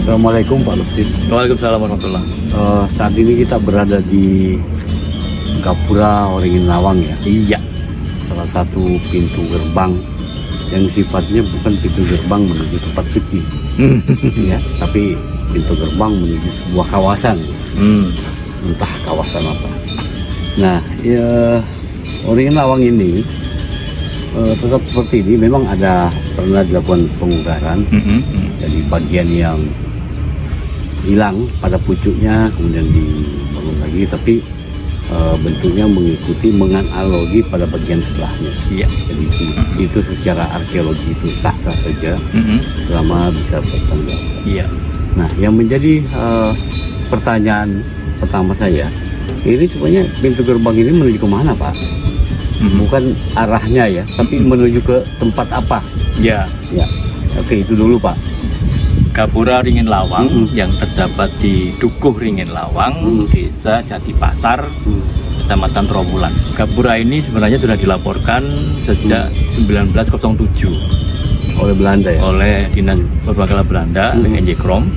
Assalamualaikum Pak Lutfi. Waalaikumsalam warahmatullahi. Saat ini kita berada di Gapura Waringin Lawang ya. Iya. Salah satu pintu gerbang yang sifatnya bukan pintu gerbang menuju tempat suci, ya, tapi pintu gerbang menuju sebuah kawasan. Entah kawasan apa. Nah, ya, Waringin Lawang ini tetap seperti ini. Memang pernah dilakukan pengugaran dari bagian yang hilang pada pucuknya, kemudian dibangun lagi, tapi bentuknya mengikuti menganalogi pada bagian sebelahnya. Iya. Jadi itu secara arkeologi itu sah-sah saja selama bisa bertanggung jawab. Iya. Nah, yang menjadi pertanyaan pertama saya, ini sebenarnya pintu gerbang ini menuju ke mana, Pak? Bukan arahnya ya, tapi menuju ke tempat apa? Ya. Ya. Oke, itu dulu, Pak. Gapura Ringin Lawang yang terdapat di Dukuh Ringin Lawang, Desa Jatipacar, Kecamatan Trawulan. Gapura ini sebenarnya sudah dilaporkan sejak 1907 Oleh Belanda ya? oleh Dinas Purbakala Belanda, NJ Krom.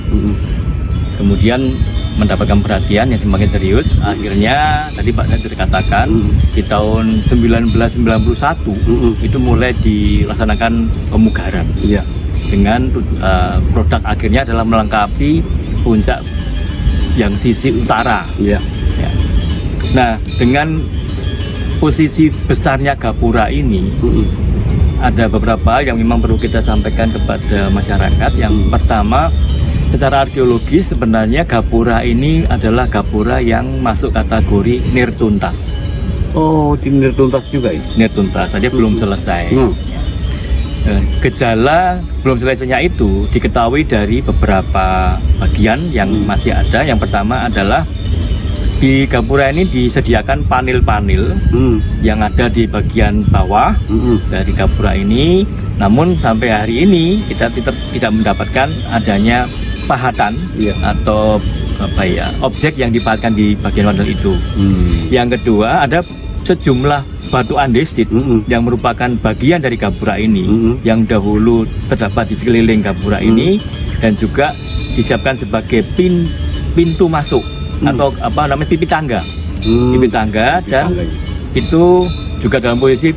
Kemudian mendapatkan perhatian yang semakin serius. Akhirnya tadi Pak Saya sudah katakan di tahun 1991 itu mulai dilaksanakan pemugaran. Iya. Dengan produk akhirnya adalah melengkapi puncak yang sisi utara. Iya. Ya. Nah, dengan posisi besarnya Gapura ini, ada beberapa yang memang perlu kita sampaikan kepada masyarakat. Yang pertama, secara arkeologis sebenarnya Gapura ini adalah Gapura yang masuk kategori nirtuntas. Oh, tim nirtuntas juga ya? Nirtuntas saja belum selesai. Gejala belum selesainya itu diketahui dari beberapa bagian yang masih ada. Yang pertama adalah di Gapura ini disediakan panel-panel yang ada di bagian bawah dari Gapura ini. Namun sampai hari ini kita tetap tidak mendapatkan adanya pahatan atau objek yang dipahatkan di bagian panel itu. Yang kedua, ada sejumlah batu andesit yang merupakan bagian dari Gapura ini yang dahulu terdapat di sekeliling Gapura ini dan juga disiapkan sebagai pintu masuk atau pipi tangga. Pipi tangga dan itu juga dalam posisi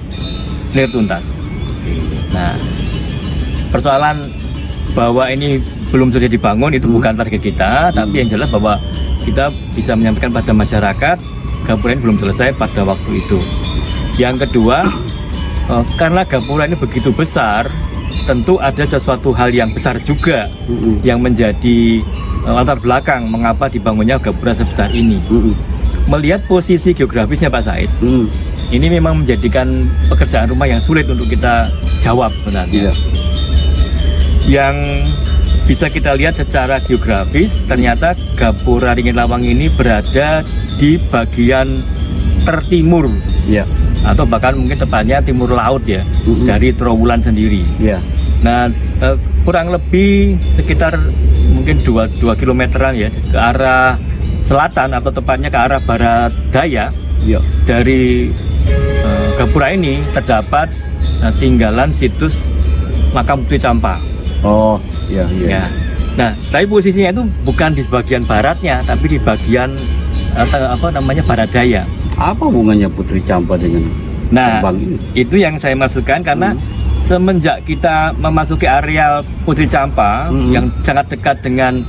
nirtuntas. Nah, persoalan bahwa ini belum saja dibangun itu bukan target kita, tapi yang jelas bahwa kita bisa menyampaikan pada masyarakat Gapura ini belum selesai pada waktu itu. Yang kedua, karena Gapura ini begitu besar, tentu ada sesuatu hal yang besar juga yang menjadi latar belakang mengapa dibangunnya Gapura sebesar ini. Melihat posisi geografisnya Pak Said, ini memang menjadikan pekerjaan rumah yang sulit untuk kita jawab sebenarnya. Yang bisa kita lihat secara geografis, ternyata Gapura Ringin Lawang ini berada di bagian tertimur, atau bahkan mungkin tepatnya timur laut ya, dari Trawulan sendiri. Nah, kurang lebih sekitar mungkin 2 kilometeran ya ke arah selatan atau tepatnya ke arah barat daya dari Gapura ini terdapat tinggalan situs makam Putri Campa. Oh, iya. Nah, tapi posisinya itu bukan di bagian baratnya, tapi di bagian barat daya. Apa hubungannya Putri Campa dengan gerbang ini? Itu yang saya maksudkan karena semenjak kita memasuki areal Putri Campa yang sangat dekat dengan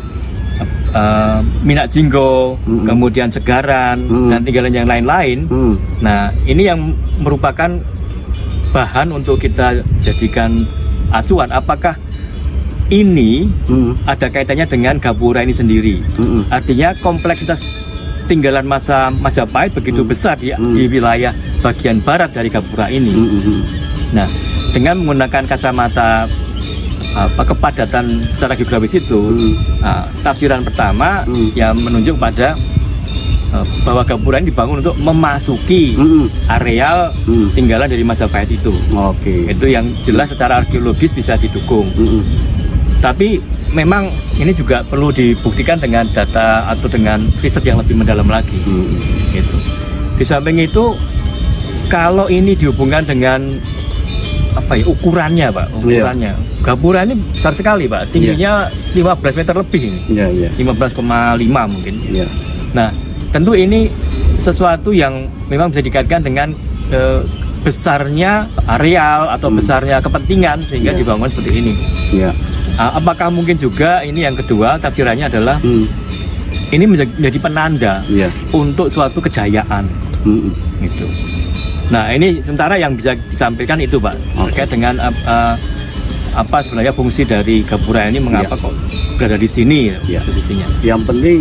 Minak Jinggo, kemudian Segaran dan tinggalan yang lain-lain. Nah, ini yang merupakan bahan untuk kita jadikan acuan. Apakah ini ada kaitannya dengan Gapura ini sendiri. Artinya kompleksitas tinggalan masa Majapahit begitu besar di wilayah bagian barat dari Gapura ini. Nah, dengan menggunakan kacamata kepadatan secara geografis itu, tafsiran pertama yang menunjuk pada bahwa Gapura ini dibangun untuk memasuki areal tinggalan dari Majapahit itu. Itu yang jelas secara arkeologis bisa didukung. Tapi memang ini juga perlu dibuktikan dengan data atau dengan riset yang lebih mendalam lagi. Gitu. Di samping itu, kalau ini dihubungkan dengan ukurannya, Pak, ukurannya. Gapura ini besar sekali, Pak. Tingginya 15 meter lebih ini. 15,5 mungkin. Nah, tentu ini sesuatu yang memang bisa dikaitkan dengan besarnya areal atau besarnya kepentingan sehingga dibangun seperti ini. Apakah mungkin juga ini yang kedua tafsirannya adalah ini menjadi penanda untuk suatu kejayaan, gitu. Nah, ini sementara yang bisa disampaikan itu, Pak, terkait dengan apa sebenarnya fungsi dari Gapura ini, mengapa kok berada di sini posisinya. Yang penting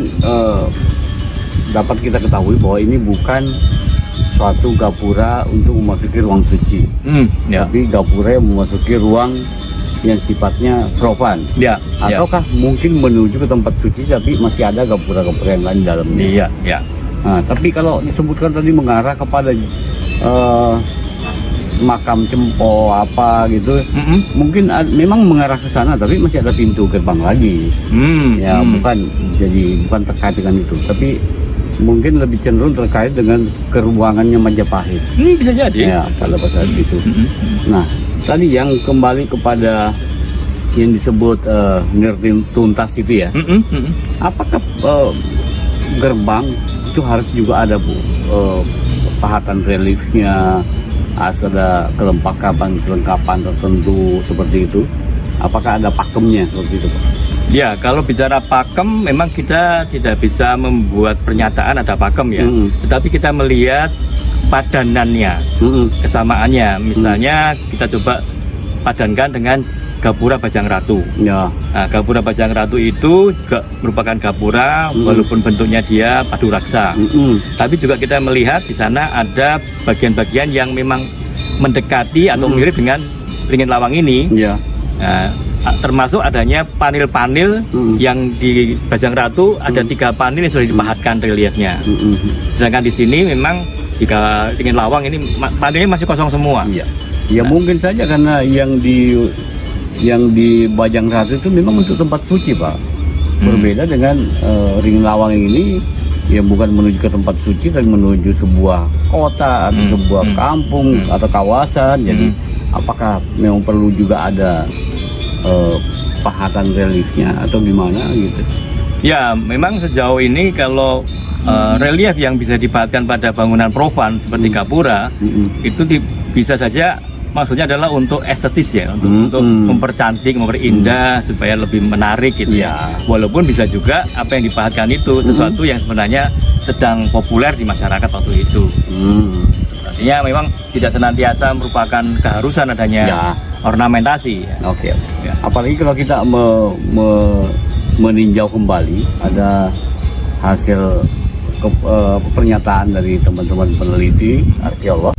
dapat kita ketahui bahwa ini bukan suatu Gapura untuk memasuki ruang suci, tapi Gapura yang memasuki ruang yang sifatnya profan. Ataukah mungkin menuju ke tempat suci tapi masih ada Gapura-Gapura yang lain di dalamnya. Nah, tapi kalau disebutkan tadi mengarah kepada makam Cempo apa gitu, mungkin memang mengarah ke sana, tapi masih ada pintu gerbang lagi. Bukan terkait dengan itu, tapi mungkin lebih cenderung terkait dengan keruangannya Majapahit. Bisa jadi. Kalau bahasa itu. Nah, tadi yang kembali kepada yang disebut ngerti tuntas itu ya. Apakah gerbang itu harus juga ada, Bu, pahatan reliefnya, ada kelengkapan tertentu seperti itu? Apakah ada pakemnya seperti itu, Pak? Ya, kalau bicara pakem, memang kita tidak bisa membuat pernyataan ada pakem ya. Tetapi kita melihat padanannya, kesamaannya. Misalnya kita coba padankan dengan Gapura Bajang Ratu. Nah, Gapura Bajang Ratu itu juga merupakan Gapura, walaupun bentuknya dia padu raksa. Tapi juga kita melihat di sana ada bagian-bagian yang memang mendekati atau mirip dengan Ringin Lawang ini. Nah, termasuk adanya panel-panel yang di Bajang Ratu ada 3 panel yang sudah dipahatkan reliefnya. Sedangkan di sini memang jika Ringin Lawang ini panelnya masih kosong semua. Mungkin saja karena yang di Bajang Ratu itu memang untuk tempat suci, Pak. Berbeda dengan Ringin Lawang ini yang bukan menuju ke tempat suci, tapi menuju sebuah kota atau sebuah kampung atau kawasan. Jadi apakah memang perlu juga ada pahatan reliefnya atau gimana gitu? Ya, memang sejauh ini kalau relief yang bisa dipahatkan pada bangunan profan seperti Gapura itu bisa saja maksudnya adalah untuk estetis ya, untuk mempercantik, memperindah supaya lebih menarik gitu ya. Walaupun bisa juga apa yang dipahatkan itu sesuatu yang sebenarnya sedang populer di masyarakat waktu itu. Artinya memang tidak senantiasa merupakan keharusan adanya ornamentasi. Apalagi kalau kita meninjau kembali ada hasil pernyataan dari teman-teman peneliti arkeolog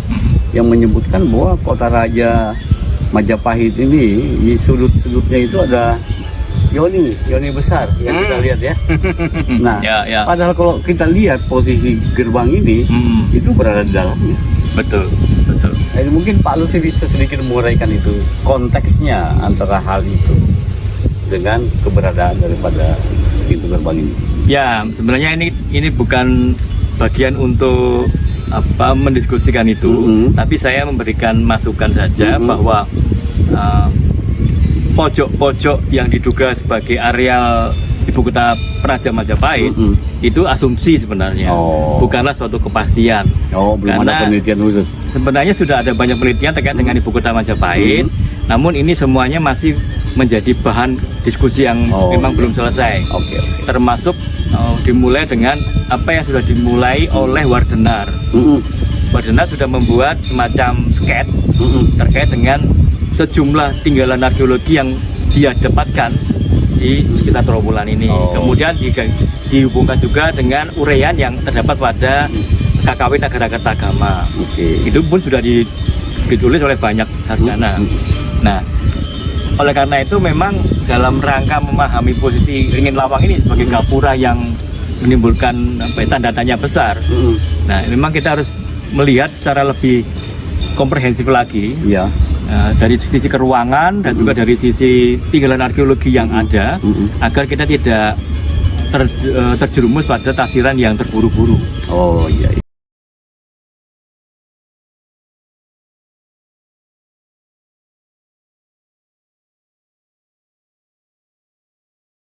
yang menyebutkan bahwa kota raja Majapahit ini di sudut-sudutnya itu ada yoni besar yang kita lihat ya. Nah, padahal kalau kita lihat posisi gerbang ini itu berada di dalamnya. Betul. Jadi mungkin Pak Lutfi bisa sedikit menguraikan itu konteksnya antara hal itu dengan keberadaan daripada pintu gerbang ini. Ya, sebenarnya ini bukan bagian untuk mendiskusikan itu, tapi saya memberikan masukan saja bahwa pojok-pojok yang diduga sebagai areal ibu kota Praja Majapahit itu asumsi sebenarnya, bukanlah suatu kepastian. Belum ada penelitian khusus. Sebenarnya sudah ada banyak penelitian terkait dengan ibu kota Majapahit, namun ini semuanya masih menjadi bahan diskusi yang memang belum selesai. Termasuk dimulai dengan apa yang sudah dimulai oleh Wardenar. Wardenar sudah membuat semacam sketch terkait dengan sejumlah tinggalan arkeologi yang dia dapatkan di sekitar Trawulan ini. Kemudian dihubungkan juga dengan uraian yang terdapat pada KKW Nagara Kertagama. Itu pun sudah ditulis oleh banyak sarjana. Nah, oleh karena itu memang dalam rangka memahami posisi Ringin Lawang ini sebagai gapura yang menimbulkan tanda tanya besar. Nah, memang kita harus melihat secara lebih komprehensif lagi. Dari sisi keruangan dan juga dari sisi tinggalan arkeologi yang ada, agar kita tidak terjerumus pada tafsiran yang terburu-buru.